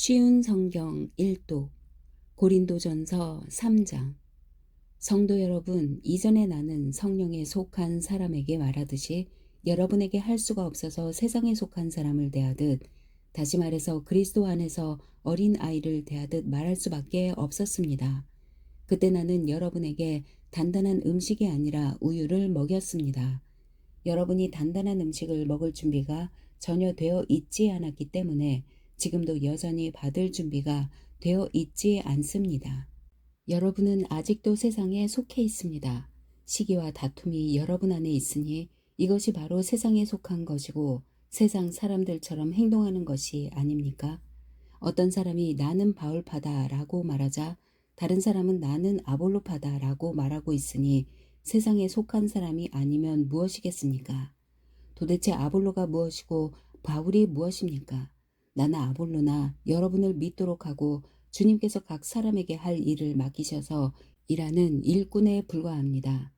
쉬운 성경 1독 고린도전서 3장. 성도 여러분, 이전에 나는 성령에 속한 사람에게 말하듯이 여러분에게 할 수가 없어서 세상에 속한 사람을 대하듯, 다시 말해서 그리스도 안에서 어린 아이를 대하듯 말할 수밖에 없었습니다. 그때 나는 여러분에게 단단한 음식이 아니라 우유를 먹였습니다. 여러분이 단단한 음식을 먹을 준비가 전혀 되어 있지 않았기 때문에 지금도 여전히 받을 준비가 되어 있지 않습니다. 여러분은 아직도 세상에 속해 있습니다. 시기와 다툼이 여러분 안에 있으니 이것이 바로 세상에 속한 것이고 세상 사람들처럼 행동하는 것이 아닙니까? 어떤 사람이 나는 바울파다라고 말하자 다른 사람은 나는 아볼로파다라고 말하고 있으니 세상에 속한 사람이 아니면 무엇이겠습니까? 도대체 아볼로가 무엇이고 바울이 무엇입니까? 나나 아볼로나 여러분을 믿도록 하고 주님께서 각 사람에게 할 일을 맡기셔서 일하는 일꾼에 불과합니다.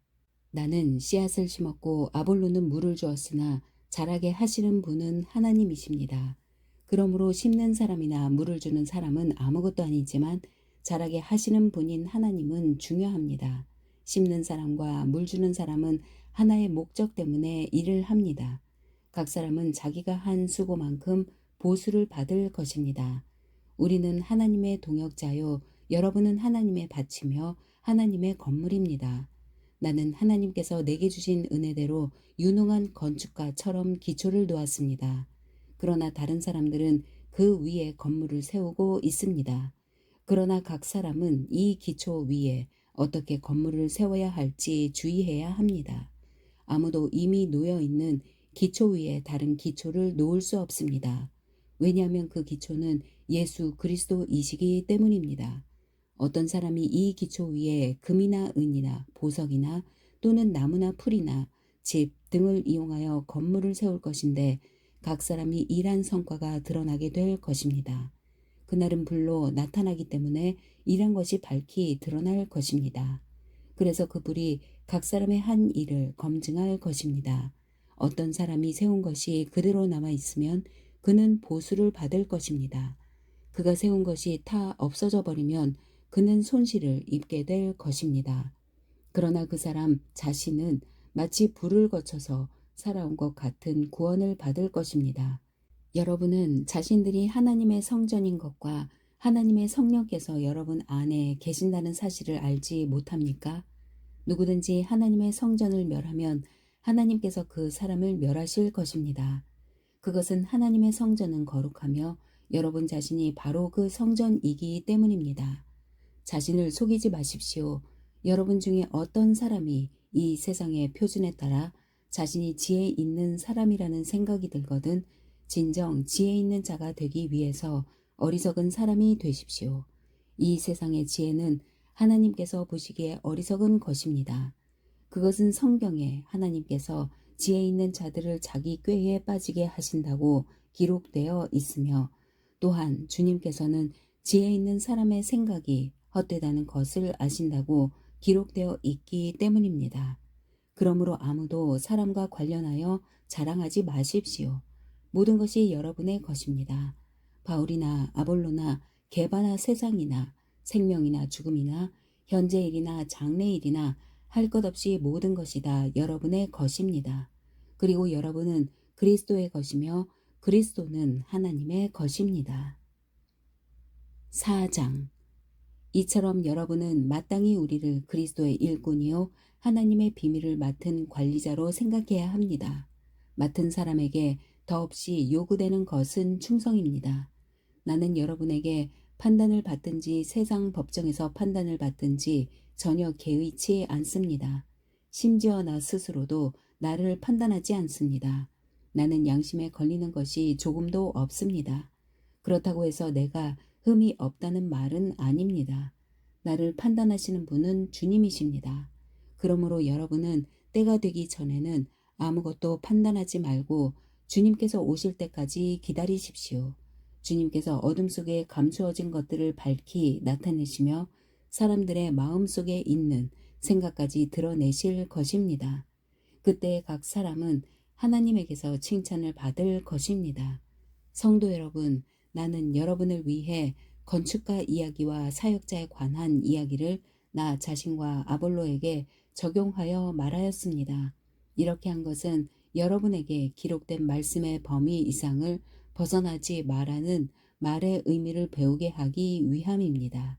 나는 씨앗을 심었고 아볼로는 물을 주었으나 자라게 하시는 분은 하나님이십니다. 그러므로 심는 사람이나 물을 주는 사람은 아무것도 아니지만 자라게 하시는 분인 하나님은 중요합니다. 심는 사람과 물 주는 사람은 하나의 목적 때문에 일을 합니다. 각 사람은 자기가 한 수고만큼 보수를 받을 것입니다. 우리는 하나님의 동역자요, 여러분은 하나님의 밭이며 하나님의 건물입니다. 나는 하나님께서 내게 주신 은혜대로 유능한 건축가처럼 기초를 놓았습니다. 그러나 다른 사람들은 그 위에 건물을 세우고 있습니다. 그러나 각 사람은 이 기초 위에 어떻게 건물을 세워야 할지 주의해야 합니다. 아무도 이미 놓여 있는 기초 위에 다른 기초를 놓을 수 없습니다. 왜냐하면 그 기초는 예수 그리스도이시기 때문입니다. 어떤 사람이 이 기초 위에 금이나 은이나 보석이나 또는 나무나 풀이나 집 등을 이용하여 건물을 세울 것인데 각 사람이 일한 성과가 드러나게 될 것입니다. 그날은 불로 나타나기 때문에 일한 것이 밝히 드러날 것입니다. 그래서 그 불이 각 사람의 한 일을 검증할 것입니다. 어떤 사람이 세운 것이 그대로 남아 있으면 그는 보수를 받을 것입니다. 그가 세운 것이 다 없어져 버리면 그는 손실을 입게 될 것입니다. 그러나 그 사람 자신은 마치 불을 거쳐서 살아온 것 같은 구원을 받을 것입니다. 여러분은 자신들이 하나님의 성전인 것과 하나님의 성령께서 여러분 안에 계신다는 사실을 알지 못합니까? 누구든지 하나님의 성전을 멸하면 하나님께서 그 사람을 멸하실 것입니다. 그것은 하나님의 성전은 거룩하며 여러분 자신이 바로 그 성전이기 때문입니다. 자신을 속이지 마십시오. 여러분 중에 어떤 사람이 이 세상의 표준에 따라 자신이 지혜 있는 사람이라는 생각이 들거든 진정 지혜 있는 자가 되기 위해서 어리석은 사람이 되십시오. 이 세상의 지혜는 하나님께서 보시기에 어리석은 것입니다. 그것은 성경에 하나님께서 지혜 있는 자들을 자기 꾀에 빠지게 하신다고 기록되어 있으며 또한 주님께서는 지혜 있는 사람의 생각이 헛되다는 것을 아신다고 기록되어 있기 때문입니다. 그러므로 아무도 사람과 관련하여 자랑하지 마십시오. 모든 것이 여러분의 것입니다. 바울이나 아볼로나 개바나 세상이나 생명이나 죽음이나 현재일이나 장래일이나 할 것 없이 모든 것이 다 여러분의 것입니다. 그리고 여러분은 그리스도의 것이며 그리스도는 하나님의 것입니다. 4장. 이처럼 여러분은 마땅히 우리를 그리스도의 일꾼이요 하나님의 비밀을 맡은 관리자로 생각해야 합니다. 맡은 사람에게 더없이 요구되는 것은 충성입니다. 나는 여러분에게 판단을 받든지 세상 법정에서 판단을 받든지 전혀 개의치 않습니다. 심지어 나 스스로도 나를 판단하지 않습니다. 나는 양심에 걸리는 것이 조금도 없습니다. 그렇다고 해서 내가 흠이 없다는 말은 아닙니다. 나를 판단하시는 분은 주님이십니다. 그러므로 여러분은 때가 되기 전에는 아무것도 판단하지 말고 주님께서 오실 때까지 기다리십시오. 주님께서 어둠 속에 감추어진 것들을 밝히 나타내시며 사람들의 마음 속에 있는 생각까지 드러내실 것입니다. 그때 각 사람은 하나님에게서 칭찬을 받을 것입니다. 성도 여러분, 나는 여러분을 위해 건축가 이야기와 사역자에 관한 이야기를 나 자신과 아볼로에게 적용하여 말하였습니다. 이렇게 한 것은 여러분에게 기록된 말씀의 범위 이상을 벗어나지 말라는 말의 의미를 배우게 하기 위함입니다.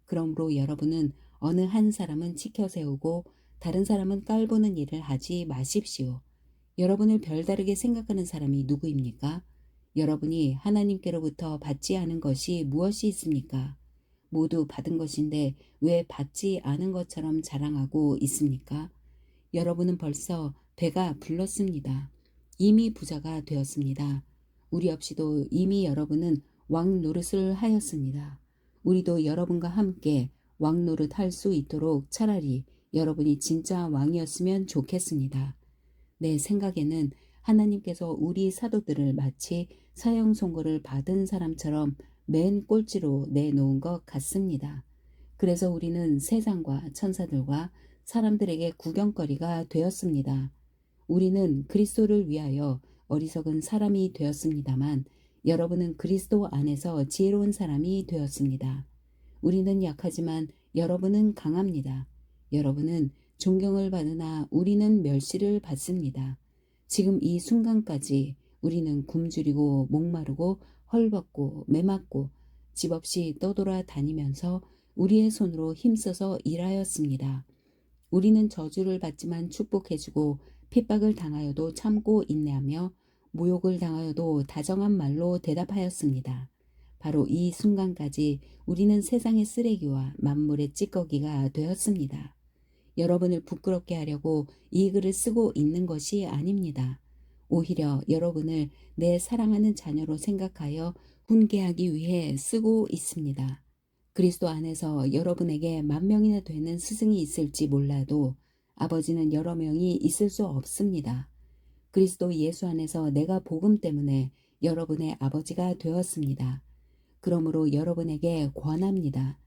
그러므로 여러분은 어느 한 사람은 치켜 세우고 다른 사람은 깔보는 일을 하지 마십시오. 여러분을 별다르게 생각하는 사람이 누구입니까? 여러분이 하나님께로부터 받지 않은 것이 무엇이 있습니까? 모두 받은 것인데 왜 받지 않은 것처럼 자랑하고 있습니까? 여러분은 벌써 배가 불렀습니다. 이미 부자가 되었습니다. 우리 없이도 이미 여러분은 왕 노릇을 하였습니다. 우리도 여러분과 함께 왕 노릇 할 수 있도록 차라리 여러분이 진짜 왕이었으면 좋겠습니다. 내 생각에는 하나님께서 우리 사도들을 마치 사형 선고를 받은 사람처럼 맨 꼴찌로 내놓은 것 같습니다. 그래서 우리는 세상과 천사들과 사람들에게 구경거리가 되었습니다. 우리는 그리스도를 위하여 어리석은 사람이 되었습니다만 여러분은 그리스도 안에서 지혜로운 사람이 되었습니다. 우리는 약하지만 여러분은 강합니다. 여러분은 존경을 받으나 우리는 멸시를 받습니다. 지금 이 순간까지 우리는 굶주리고 목마르고 헐벗고 매맞고 집 없이 떠돌아 다니면서 우리의 손으로 힘써서 일하였습니다. 우리는 저주를 받지만 축복해주고 핍박을 당하여도 참고 인내하며 모욕을 당하여도 다정한 말로 대답하였습니다. 바로 이 순간까지 우리는 세상의 쓰레기와 만물의 찌꺼기가 되었습니다. 여러분을 부끄럽게 하려고 이 글을 쓰고 있는 것이 아닙니다. 오히려 여러분을 내 사랑하는 자녀로 생각하여 훈계하기 위해 쓰고 있습니다. 그리스도 안에서 여러분에게 10,000명이나 되는 스승이 있을지 몰라도 아버지는 여러 명이 있을 수 없습니다. 그리스도 예수 안에서 내가 복음 때문에 여러분의 아버지가 되었습니다. 그러므로 여러분에게 권합니다.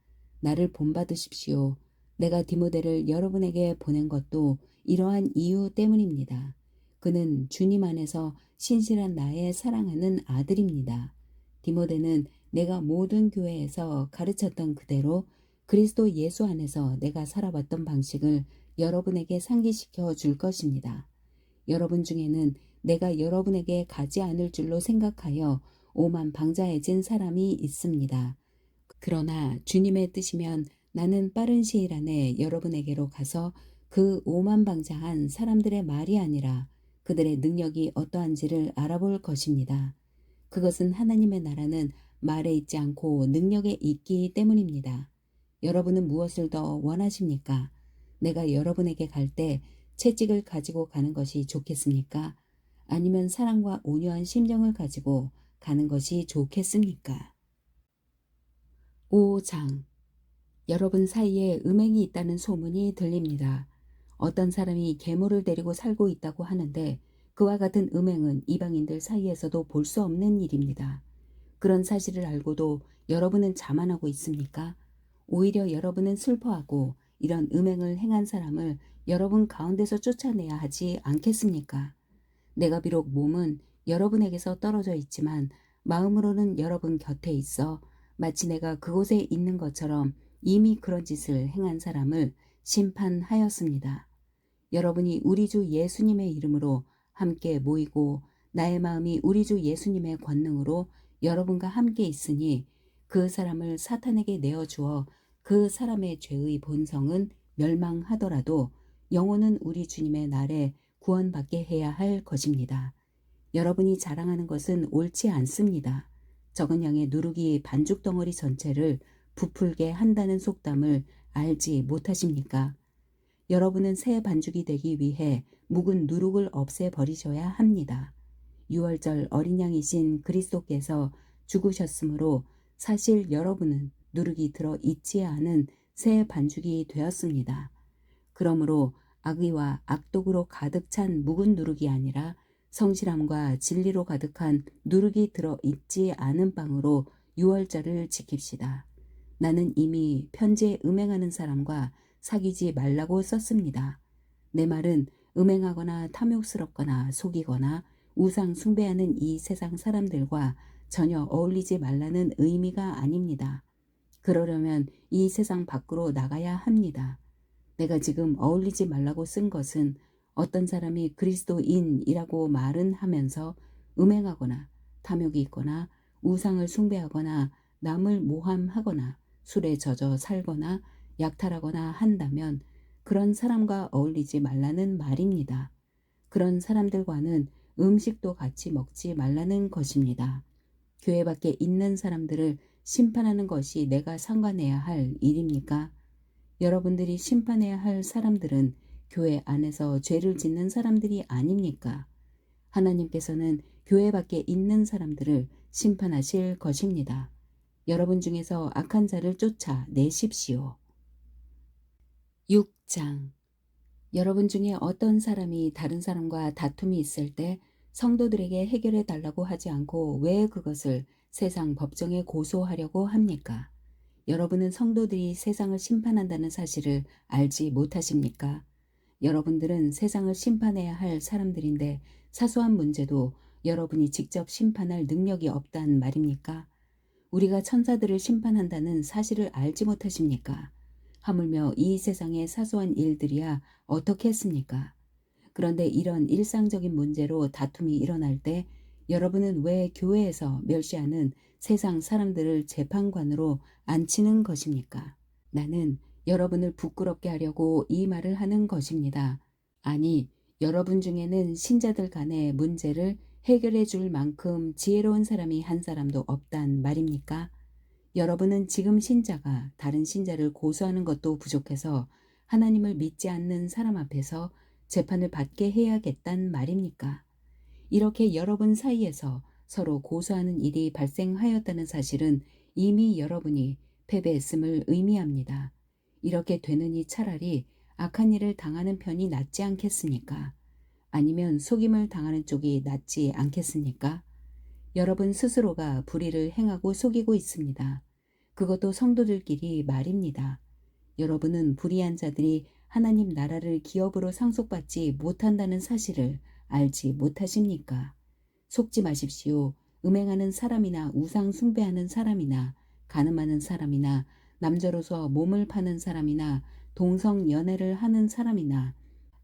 나를 본받으십시오. 내가 디모데를 여러분에게 보낸 것도 이러한 이유 때문입니다. 그는 주님 안에서 신실한 나의 사랑하는 아들입니다. 디모데는 내가 모든 교회에서 가르쳤던 그대로 그리스도 예수 안에서 내가 살아왔던 방식을 여러분에게 상기시켜 줄 것입니다. 여러분 중에는 내가 여러분에게 가지 않을 줄로 생각하여 오만방자해진 사람이 있습니다. 그러나 주님의 뜻이면 나는 빠른 시일 안에 여러분에게로 가서 그 오만방자한 사람들의 말이 아니라 그들의 능력이 어떠한지를 알아볼 것입니다. 그것은 하나님의 나라는 말에 있지 않고 능력에 있기 때문입니다. 여러분은 무엇을 더 원하십니까? 내가 여러분에게 갈 때 채찍을 가지고 가는 것이 좋겠습니까? 아니면 사랑과 온유한 심정을 가지고 가는 것이 좋겠습니까? 5장. 여러분 사이에 음행이 있다는 소문이 들립니다. 어떤 사람이 계모를 데리고 살고 있다고 하는데 그와 같은 음행은 이방인들 사이에서도 볼 수 없는 일입니다. 그런 사실을 알고도 여러분은 자만하고 있습니까? 오히려 여러분은 슬퍼하고 이런 음행을 행한 사람을 여러분 가운데서 쫓아내야 하지 않겠습니까? 내가 비록 몸은 여러분에게서 떨어져 있지만 마음으로는 여러분 곁에 있어 마치 내가 그곳에 있는 것처럼 이미 그런 짓을 행한 사람을 심판하였습니다. 여러분이 우리 주 예수님의 이름으로 함께 모이고 나의 마음이 우리 주 예수님의 권능으로 여러분과 함께 있으니 그 사람을 사탄에게 내어주어 그 사람의 죄의 본성은 멸망하더라도 영혼은 우리 주님의 날에 구원받게 해야 할 것입니다. 여러분이 자랑하는 것은 옳지 않습니다. 적은 양의 누룩이 반죽 덩어리 전체를 부풀게 한다는 속담을 알지 못하십니까? 여러분은 새 반죽이 되기 위해 묵은 누룩을 없애버리셔야 합니다. 유월절 어린 양이신 그리스도께서 죽으셨으므로 사실 여러분은 누룩이 들어 있지 않은 새 반죽이 되었습니다. 그러므로 악의와 악독으로 가득 찬 묵은 누룩이 아니라 성실함과 진리로 가득한 누룩이 들어 있지 않은 빵으로 유월절을 지킵시다. 나는 이미 편지에 음행하는 사람과 사귀지 말라고 썼습니다. 내 말은 음행하거나 탐욕스럽거나 속이거나 우상 숭배하는 이 세상 사람들과 전혀 어울리지 말라는 의미가 아닙니다. 그러려면 이 세상 밖으로 나가야 합니다. 내가 지금 어울리지 말라고 쓴 것은 어떤 사람이 그리스도인이라고 말은 하면서 음행하거나 탐욕이 있거나 우상을 숭배하거나 남을 모함하거나 술에 젖어 살거나 약탈하거나 한다면 그런 사람과 어울리지 말라는 말입니다. 그런 사람들과는 음식도 같이 먹지 말라는 것입니다. 교회 밖에 있는 사람들을 심판하는 것이 내가 상관해야 할 일입니까? 여러분들이 심판해야 할 사람들은 교회 안에서 죄를 짓는 사람들이 아닙니까? 하나님께서는 교회 밖에 있는 사람들을 심판하실 것입니다. 여러분 중에서 악한 자를 쫓아내십시오. 6장. 여러분 중에 어떤 사람이 다른 사람과 다툼이 있을 때 성도들에게 해결해 달라고 하지 않고 왜 그것을 세상 법정에 고소하려고 합니까? 여러분은 성도들이 세상을 심판한다는 사실을 알지 못하십니까? 여러분들은 세상을 심판해야 할 사람들인데 사소한 문제도 여러분이 직접 심판할 능력이 없단 말입니까? 우리가 천사들을 심판한다는 사실을 알지 못하십니까? 하물며 이 세상의 사소한 일들이야 어떻게 했습니까? 그런데 이런 일상적인 문제로 다툼이 일어날 때 여러분은 왜 교회에서 멸시하는 세상 사람들을 재판관으로 앉히는 것입니까? 나는 여러분을 부끄럽게 하려고 이 말을 하는 것입니다. 아니, 여러분 중에는 신자들 간의 문제를 해결해 줄 만큼 지혜로운 사람이 한 사람도 없단 말입니까? 여러분은 지금 신자가 다른 신자를 고소하는 것도 부족해서 하나님을 믿지 않는 사람 앞에서 재판을 받게 해야겠단 말입니까? 이렇게 여러분 사이에서 서로 고소하는 일이 발생하였다는 사실은 이미 여러분이 패배했음을 의미합니다. 이렇게 되느니 차라리 악한 일을 당하는 편이 낫지 않겠습니까? 아니면 속임을 당하는 쪽이 낫지 않겠습니까? 여러분 스스로가 불의를 행하고 속이고 있습니다. 그것도 성도들끼리 말입니다. 여러분은 불의한 자들이 하나님 나라를 기업으로 상속받지 못한다는 사실을 알지 못하십니까? 속지 마십시오. 음행하는 사람이나 우상 숭배하는 사람이나 간음하는 사람이나 남자로서 몸을 파는 사람이나 동성 연애를 하는 사람이나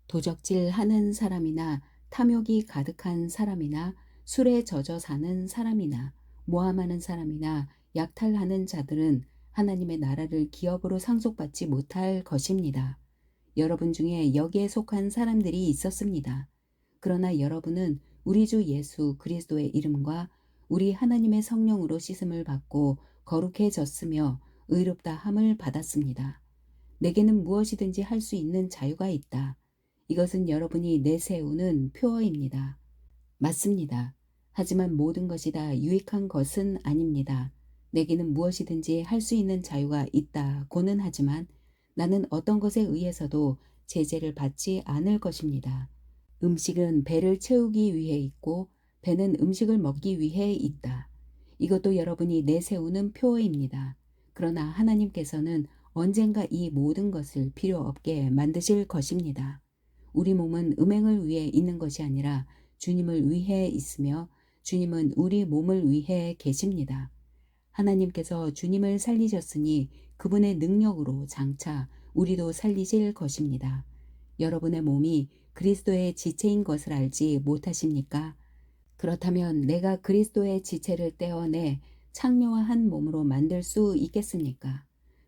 도적질하는 사람이나 탐욕이 가득한 사람이나 술에 젖어 사는 사람이나 모함하는 사람이나 약탈하는 자들은 하나님의 나라를 기업으로 상속받지 못할 것입니다. 여러분 중에 여기에 속한 사람들이 있었습니다. 그러나 여러분은 우리 주 예수 그리스도의 이름과 우리 하나님의 성령으로 씻음을 받고 거룩해졌으며 의롭다 함을 받았습니다. 내게는 무엇이든지 할 수 있는 자유가 있다. 이것은 여러분이 내세우는 표어입니다. 맞습니다. 하지만 모든 것이 다 유익한 것은 아닙니다. 내게는 무엇이든지 할 수 있는 자유가 있다고는 하지만 나는 어떤 것에 의해서도 제재를 받지 않을 것입니다. 음식은 배를 채우기 위해 있고 배는 음식을 먹기 위해 있다. 이것도 여러분이 내세우는 표어입니다. 그러나 하나님께서는 언젠가 이 모든 것을 필요 없게 만드실 것입니다. 우리 몸은 음행을 위해 있는 것이 아니라 주님을 위해 있으며 주님은 우리 몸을 위해 계십니다. 하나님께서 주님을 살리셨으니 그분의 능력으로 장차 우리도 살리실 것입니다. 여러분의 몸이 그리스도의 지체인 것을 알지 못하십니까? 그렇다면 내가 그리스도의 지체를 떼어내 창녀와 한 몸으로 만들 수 있겠습니까?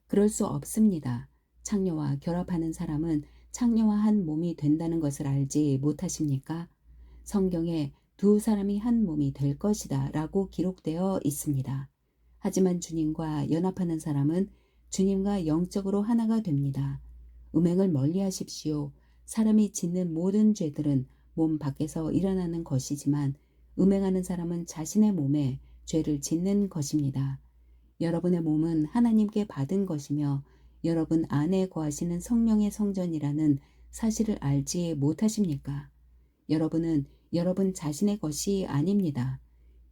그럴 수 없습니다. 창녀와 결합하는 사람은 창녀와 한 몸이 된다는 것을 알지 못하십니까? 성경에 두 사람이 한 몸이 될 것이다 라고 기록되어 있습니다. 하지만 주님과 연합하는 사람은 주님과 영적으로 하나가 됩니다. 음행을 멀리 하십시오. 사람이 짓는 모든 죄들은 몸 밖에서 일어나는 것이지만 음행하는 사람은 자신의 몸에 죄를 짓는 것입니다. 여러분의 몸은 하나님께 받은 것이며 여러분 안에 거하시는 성령의 성전이라는 사실을 알지 못하십니까? 여러분은 여러분 자신의 것이 아닙니다.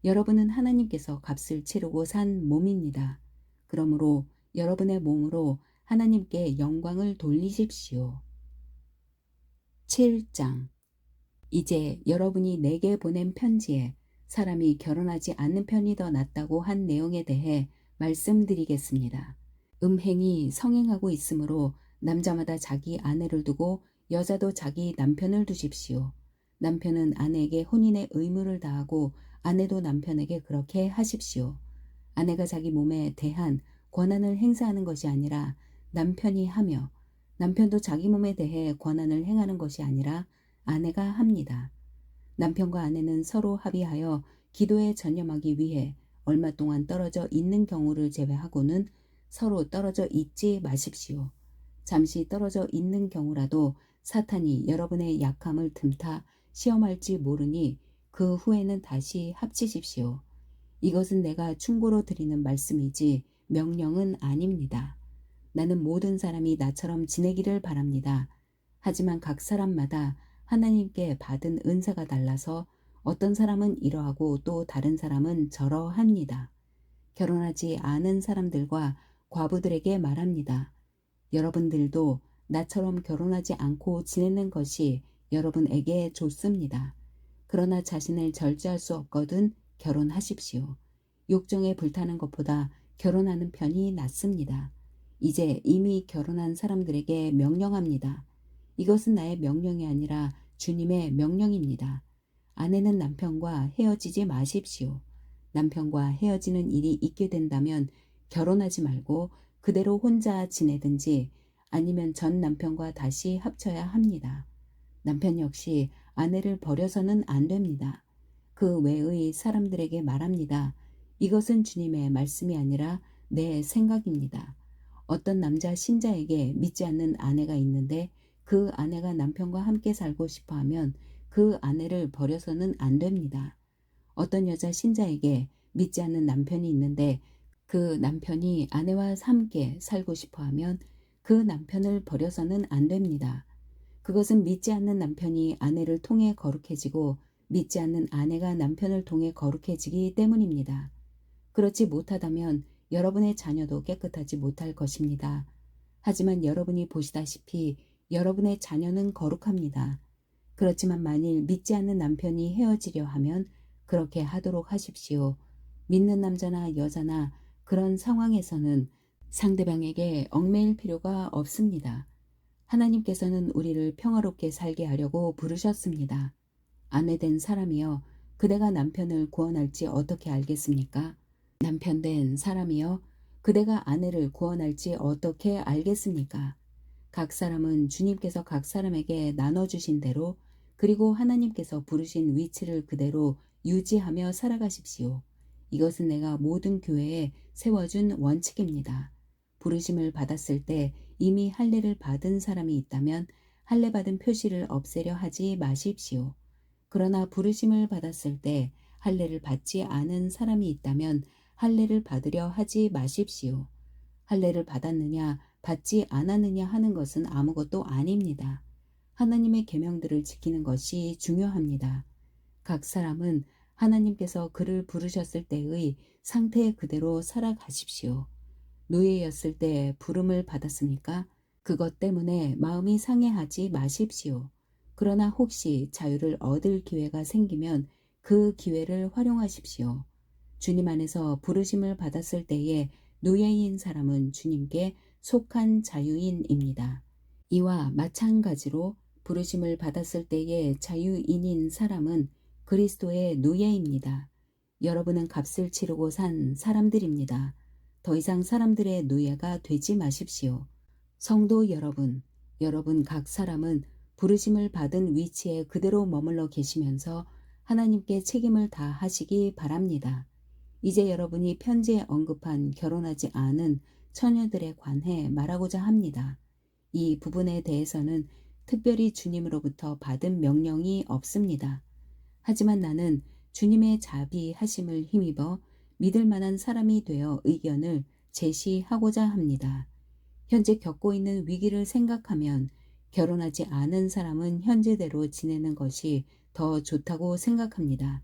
여러분은 하나님께서 값을 치르고 산 몸입니다. 그러므로 여러분의 몸으로 하나님께 영광을 돌리십시오. 7장. 이제 여러분이 내게 보낸 편지에 사람이 결혼하지 않는 편이 더 낫다고 한 내용에 대해 말씀드리겠습니다. 음행이 성행하고 있으므로 남자마다 자기 아내를 두고 여자도 자기 남편을 두십시오. 남편은 아내에게 혼인의 의무를 다하고 아내도 남편에게 그렇게 하십시오. 아내가 자기 몸에 대한 권한을 행사하는 것이 아니라 남편이 하며 남편도 자기 몸에 대해 권한을 행하는 것이 아니라 아내가 합니다. 남편과 아내는 서로 합의하여 기도에 전념하기 위해 얼마 동안 떨어져 있는 경우를 제외하고는 서로 떨어져 있지 마십시오. 잠시 떨어져 있는 경우라도 사탄이 여러분의 약함을 틈타 시험할지 모르니 그 후에는 다시 합치십시오. 이것은 내가 충고로 드리는 말씀이지 명령은 아닙니다. 나는 모든 사람이 나처럼 지내기를 바랍니다. 하지만 각 사람마다 하나님께 받은 은사가 달라서 어떤 사람은 이러하고 또 다른 사람은 저러합니다. 결혼하지 않은 사람들과 과부들에게 말합니다. 여러분들도 나처럼 결혼하지 않고 지내는 것이 여러분에게 좋습니다. 그러나 자신을 절제할 수 없거든 결혼하십시오. 욕정에 불타는 것보다 결혼하는 편이 낫습니다. 이제 이미 결혼한 사람들에게 명령합니다. 이것은 나의 명령이 아니라 주님의 명령입니다. 아내는 남편과 헤어지지 마십시오. 남편과 헤어지는 일이 있게 된다면 결혼하지 말고 그대로 혼자 지내든지 아니면 전 남편과 다시 합쳐야 합니다. 남편 역시 아내를 버려서는 안 됩니다. 그 외의 사람들에게 말합니다. 이것은 주님의 말씀이 아니라 내 생각입니다. 어떤 남자 신자에게 믿지 않는 아내가 있는데 그 아내가 남편과 함께 살고 싶어 하면 그 아내를 버려서는 안 됩니다. 어떤 여자 신자에게 믿지 않는 남편이 있는데 그 남편이 아내와 함께 살고 싶어 하면 그 남편을 버려서는 안 됩니다. 그것은 믿지 않는 남편이 아내를 통해 거룩해지고 믿지 않는 아내가 남편을 통해 거룩해지기 때문입니다. 그렇지 못하다면 여러분의 자녀도 깨끗하지 못할 것입니다. 하지만 여러분이 보시다시피 여러분의 자녀는 거룩합니다. 그렇지만 만일 믿지 않는 남편이 헤어지려 하면 그렇게 하도록 하십시오. 믿는 남자나 여자나 그런 상황에서는 상대방에게 얽매일 필요가 없습니다. 하나님께서는 우리를 평화롭게 살게 하려고 부르셨습니다. 아내된 사람이여 그대가 남편을 구원할지 어떻게 알겠습니까? 남편된 사람이여 그대가 아내를 구원할지 어떻게 알겠습니까? 각 사람은 주님께서 각 사람에게 나눠주신 대로 그리고 하나님께서 부르신 위치를 그대로 유지하며 살아가십시오. 이것은 내가 모든 교회에 세워준 원칙입니다. 부르심을 받았을 때 이미 할례를 받은 사람이 있다면 할례 받은 표시를 없애려 하지 마십시오. 그러나 부르심을 받았을 때 할례를 받지 않은 사람이 있다면 할례를 받으려 하지 마십시오. 할례를 받았느냐 받지 않았느냐 하는 것은 아무것도 아닙니다. 하나님의 계명들을 지키는 것이 중요합니다. 각 사람은 하나님께서 그를 부르셨을 때의 상태 그대로 살아가십시오. 노예였을 때 부름을 받았습니까? 그것 때문에 마음이 상해하지 마십시오. 그러나 혹시 자유를 얻을 기회가 생기면 그 기회를 활용하십시오. 주님 안에서 부르심을 받았을 때에 노예인 사람은 주님께 속한 자유인입니다. 이와 마찬가지로 부르심을 받았을 때의 자유인인 사람은 그리스도의 노예입니다. 여러분은 값을 치르고 산 사람들입니다. 더 이상 사람들의 노예가 되지 마십시오. 성도 여러분, 여러분 각 사람은 부르심을 받은 위치에 그대로 머물러 계시면서 하나님께 책임을 다하시기 바랍니다. 이제 여러분이 편지에 언급한 결혼하지 않은 처녀들에 관해 말하고자 합니다. 이 부분에 대해서는 특별히 주님으로부터 받은 명령이 없습니다. 하지만 나는 주님의 자비하심을 힘입어 믿을 만한 사람이 되어 의견을 제시하고자 합니다. 현재 겪고 있는 위기를 생각하면 결혼하지 않은 사람은 현재대로 지내는 것이 더 좋다고 생각합니다.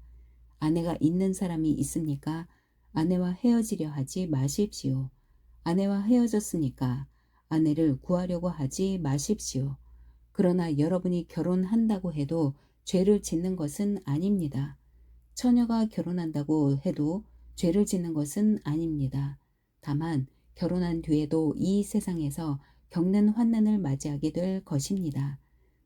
아내가 있는 사람이 있습니까? 아내와 헤어지려 하지 마십시오. 아내와 헤어졌으니까 아내를 구하려고 하지 마십시오. 그러나 여러분이 결혼한다고 해도 죄를 짓는 것은 아닙니다. 처녀가 결혼한다고 해도 죄를 짓는 것은 아닙니다. 다만 결혼한 뒤에도 이 세상에서 겪는 환난을 맞이하게 될 것입니다.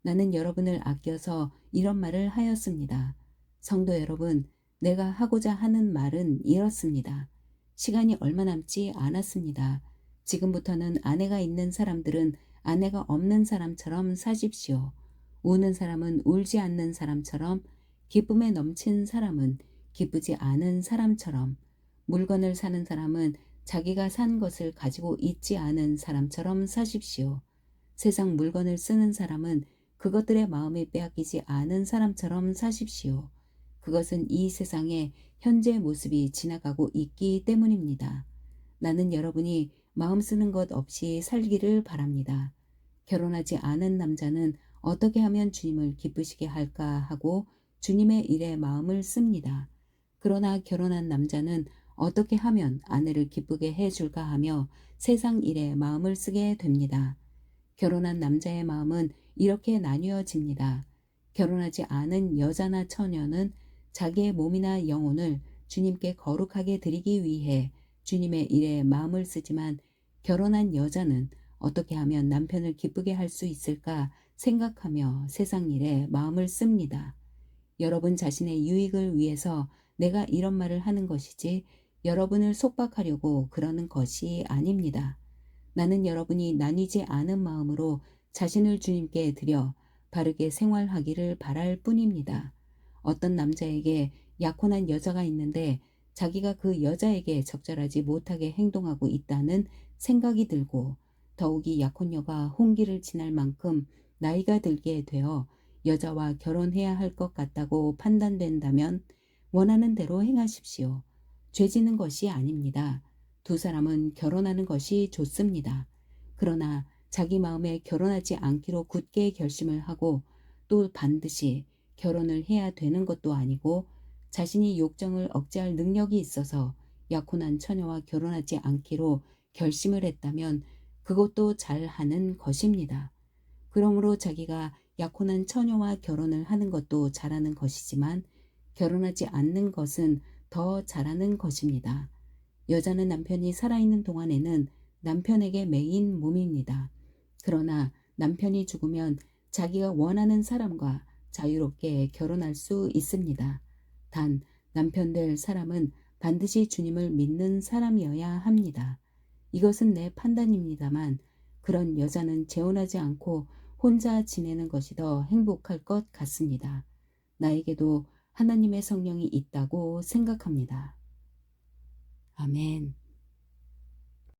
나는 여러분을 아껴서 이런 말을 하였습니다. 성도 여러분, 내가 하고자 하는 말은 이렇습니다. 시간이 얼마 남지 않았습니다. 지금부터는 아내가 있는 사람들은 아내가 없는 사람처럼 사십시오. 우는 사람은 울지 않는 사람처럼, 기쁨에 넘친 사람은 기쁘지 않은 사람처럼, 물건을 사는 사람은 자기가 산 것을 가지고 있지 않은 사람처럼 사십시오. 세상 물건을 쓰는 사람은 그것들의 마음이 빼앗기지 않은 사람처럼 사십시오. 그것은 이 세상의 현재 모습이 지나가고 있기 때문입니다. 나는 여러분이 마음 쓰는 것 없이 살기를 바랍니다. 결혼하지 않은 남자는 어떻게 하면 주님을 기쁘시게 할까 하고 주님의 일에 마음을 씁니다. 그러나 결혼한 남자는 어떻게 하면 아내를 기쁘게 해줄까 하며 세상 일에 마음을 쓰게 됩니다. 결혼한 남자의 마음은 이렇게 나뉘어집니다. 결혼하지 않은 여자나 처녀는 자기의 몸이나 영혼을 주님께 거룩하게 드리기 위해 주님의 일에 마음을 쓰지만, 결혼한 여자는 어떻게 하면 남편을 기쁘게 할 수 있을까 생각하며 세상 일에 마음을 씁니다. 여러분 자신의 유익을 위해서 내가 이런 말을 하는 것이지 여러분을 속박하려고 그러는 것이 아닙니다. 나는 여러분이 나뉘지 않은 마음으로 자신을 주님께 드려 바르게 생활하기를 바랄 뿐입니다. 어떤 남자에게 약혼한 여자가 있는데 자기가 그 여자에게 적절하지 못하게 행동하고 있다는 생각이 들고, 더욱이 약혼녀가 홍기를 지날 만큼 나이가 들게 되어 여자와 결혼해야 할 것 같다고 판단된다면 원하는 대로 행하십시오. 죄 지는 것이 아닙니다. 두 사람은 결혼하는 것이 좋습니다. 그러나 자기 마음에 결혼하지 않기로 굳게 결심을 하고 또 반드시 결혼을 해야 되는 것도 아니고, 자신이 욕정을 억제할 능력이 있어서 약혼한 처녀와 결혼하지 않기로 결심을 했다면 그것도 잘하는 것입니다. 그러므로 자기가 약혼한 처녀와 결혼을 하는 것도 잘하는 것이지만 결혼하지 않는 것은 더 잘하는 것입니다. 여자는 남편이 살아있는 동안에는 남편에게 매인 몸입니다. 그러나 남편이 죽으면 자기가 원하는 사람과 자유롭게 결혼할 수 있습니다. 단 남편 될 사람은 반드시 주님을 믿는 사람이어야 합니다. 이것은 내 판단입니다만 그런 여자는 재혼하지 않고 혼자 지내는 것이 더 행복할 것 같습니다. 나에게도 하나님의 성령이 있다고 생각합니다. 아멘.